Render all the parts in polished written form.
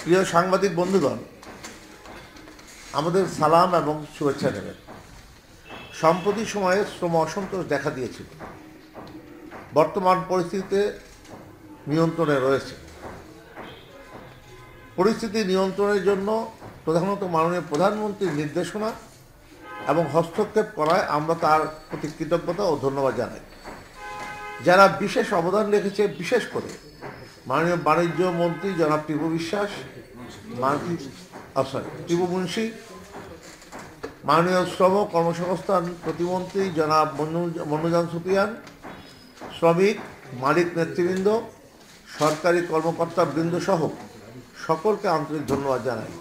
প্রিয় সাংবাদিক বন্ধুগণ, আমাদের সালাম এবং শুভেচ্ছা নেবেন। সম্প্রতি সময়ে শ্রম অসন্তোষ দেখা দিয়েছিল, বর্তমান পরিস্থিতিতে নিয়ন্ত্রণে রয়েছে। পরিস্থিতি নিয়ন্ত্রণের জন্য প্রধানত মাননীয় প্রধানমন্ত্রীর নির্দেশনা এবং হস্তক্ষেপ করায় আমরা তার প্রতি কৃতজ্ঞতা ও ধন্যবাদ জানাই। যারা বিশেষ অবদান রেখেছে, বিশেষ করে মাননীয় বাণিজ্য মন্ত্রী জনাব টিপু বিশ্বাস, টিপু মুন্সি, মাননীয় শ্রম কর্মসংস্থান প্রতিমন্ত্রী জনাব মনোজান সুপিয়ান, শ্রমিক মালিক নেতৃবৃন্দ, সরকারি কর্মকর্তা বৃন্দ সহ সকলকে আন্তরিক ধন্যবাদ জানাই।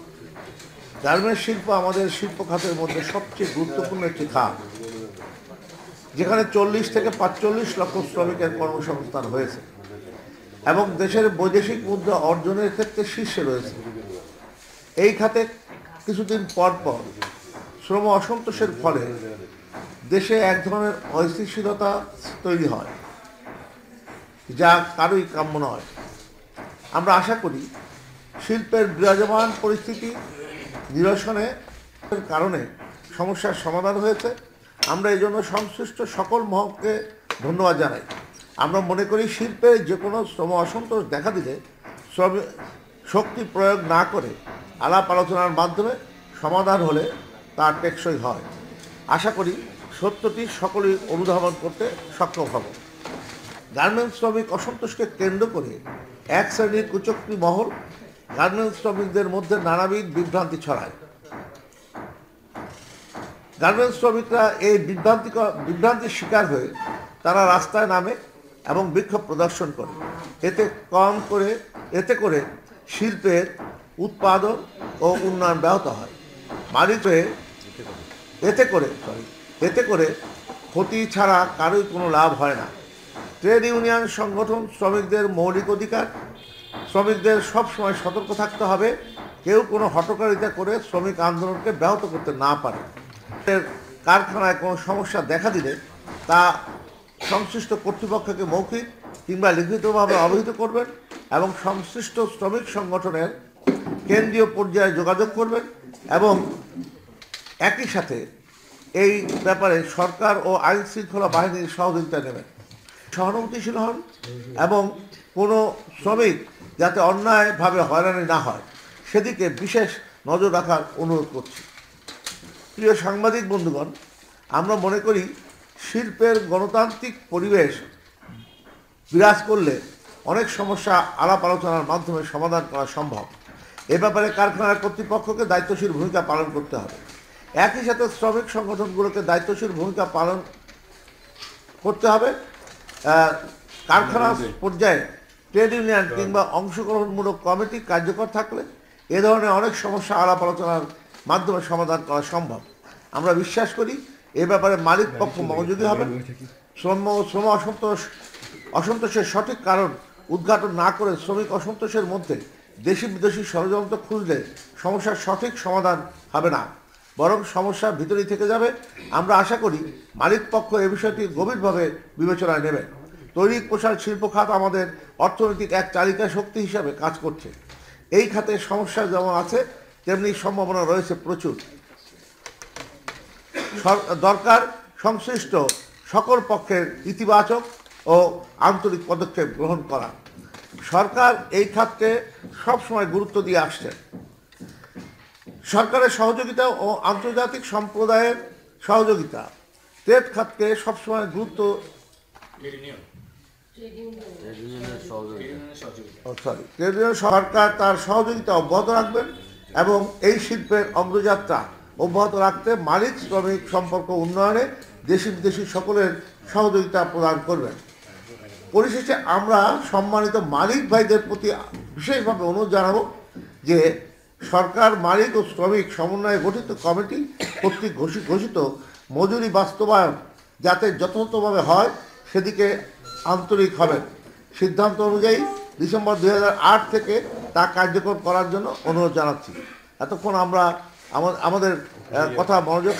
গার্মেন্টস শিল্প আমাদের শিল্প খাতের মধ্যে সবচেয়ে গুরুত্বপূর্ণ একটি খাত, যেখানে 40 থেকে 45 লক্ষ শ্রমিকের কর্মসংস্থান হয়েছে এবং দেশের বৈদেশিক মুদ্রা অর্জনের ক্ষেত্রে শীর্ষে রয়েছে। এই খাতে কিছুদিন পর পর শ্রম অসন্তোষের ফলে দেশে এক ধরনের অস্থিতিশীলতা তৈরি হয়, যা কারোই কাম্য নয়। আমরা আশা করি শিল্পের বিরাজমান পরিস্থিতি নিরসনের কারণে সমস্যার সমাধান হয়েছে। আমরা এই জন্য সংশ্লিষ্ট সকল মহলকে ধন্যবাদ জানাই। আমরা মনে করি শিল্পে যে কোনো শ্রম অসন্তোষ দেখা দিলে শক্তি প্রয়োগ না করে আলাপ আলোচনার মাধ্যমে সমাধান হলে তা টেকসই হয়। আশা করি সত্যটি সকলেই অনুধাবন করতে সক্ষম হব। গার্মেন্টস শ্রমিক অসন্তোষকে কেন্দ্র করে এক শ্রেণীর কুচক্রী মহল গার্মেন্টস শ্রমিকদের মধ্যে নানাবিধ বিভ্রান্তি ছড়ায়। গার্মেন্টস শ্রমিকরা এই বিভ্রান্তির শিকার হয়ে তারা রাস্তায় নামে এবং বিক্ষোভ প্রদর্শন করে। এতে করে শিল্পের উৎপাদন ও উন্নয়ন ব্যাহত হয়। এতে করে ক্ষতি ছাড়া কারোই কোনো লাভ হয় না। ট্রেড ইউনিয়ন সংগঠন শ্রমিকদের মৌলিক অধিকার, শ্রমিকদের সবসময় সতর্ক থাকতে হবে কেউ কোনো হঠকারিতা করে শ্রমিক আন্দোলনকে ব্যাহত করতে না পারে। কারখানায় কোনো সমস্যা দেখা দিলে তা সংশ্লিষ্ট কর্তৃপক্ষকে মৌখিক কিংবা লিখিতভাবে অবহিত করবেন এবং সংশ্লিষ্ট শ্রমিক সংগঠনের কেন্দ্রীয় পর্যায়ে যোগাযোগ করবেন এবং একই সাথে এই ব্যাপারে সরকার ও আইন শৃঙ্খলা বাহিনীর সহযোগিতা নেবেন। সহানুভূতিশীল হন এবং কোনো শ্রমিক যাতে অন্যায়ভাবে হয়রানি না হয় সেদিকে বিশেষ নজর রাখার অনুরোধ করছি। প্রিয় সাংবাদিক বন্ধুগণ, আমরা মনে করি শিল্পের গণতান্ত্রিক পরিবেশ বিরাজ করলে অনেক সমস্যা আলাপ আলোচনার মাধ্যমে সমাধান করা সম্ভব। এ ব্যাপারে কারখানার কর্তৃপক্ষকে দায়িত্বশীল ভূমিকা পালন করতে হবে। একই সাথে শ্রমিক সংগঠনগুলোকে দায়িত্বশীল ভূমিকা পালন করতে হবে। কারখানা পর্যায়ে ট্রেড ইউনিয়ন কিংবা অংশগ্রহণমূলক কমিটি কার্যকর থাকলে এ ধরনের অনেক সমস্যা আলাপ আলোচনার মাধ্যমে সমাধান করা সম্ভব। আমরা বিশ্বাস করি এ ব্যাপারে মালিক পক্ষ মনোযোগী হবেন। শ্রম অসন্তোষের সঠিক কারণ উদ্ঘাটন না করে শ্রমিক অসন্তোষের মধ্যে দেশি বিদেশি ষড়যন্ত্র খুঁজলে সমস্যার সঠিক সমাধান হবে না, বরং সমস্যা ভিতরেই থেকে যাবে। আমরা আশা করি মালিক পক্ষ এ বিষয়টি গভীরভাবে বিবেচনায় নেবেন। তৈরি পোশাক শিল্প খাত আমাদের অর্থনৈতিক এক চালিকা শক্তি হিসাবে কাজ করছে। এই খাতে সমস্যা যেমন আছে তেমনি সম্ভাবনা রয়েছে প্রচুর। দরকার সংশ্লিষ্ট সকল পক্ষের ইতিবাচক ও আন্তরিক পদক্ষেপ গ্রহণ করা। সরকার এই খাতকে সবসময় গুরুত্ব দিয়ে আসছে। সরকারের সহযোগিতা ও আন্তর্জাতিক সম্প্রদায়ের সহযোগিতা ট্রেড খাতকে সবসময় গুরুত্ব সরকার তার সহযোগিতা অব্যাহত রাখবেন এবং এই শিল্পের অগ্রযাত্রা অব্যাহত রাখতে মালিক শ্রমিক সম্পর্ক উন্নয়নে দেশি বিদেশি সকলের সহযোগিতা প্রদান করবেন। পরিশেষে আমরা সম্মানিত মালিক ভাইদের প্রতি বিশেষভাবে অনুরোধ জানাবো যে সরকার মালিক ও শ্রমিক সমন্বয়ে গঠিত কমিটি কর্তৃক ঘোষিত মজুরি বাস্তবায়ন যাতে যথাযথভাবে হয় সেদিকে আন্তরিক হবেন। সিদ্ধান্ত অনুযায়ী ডিসেম্বর 2008 থেকে তা কার্যকর করার জন্য অনুরোধ জানাচ্ছি। এতক্ষণ আমরা আমাদের কথা মনোযোগ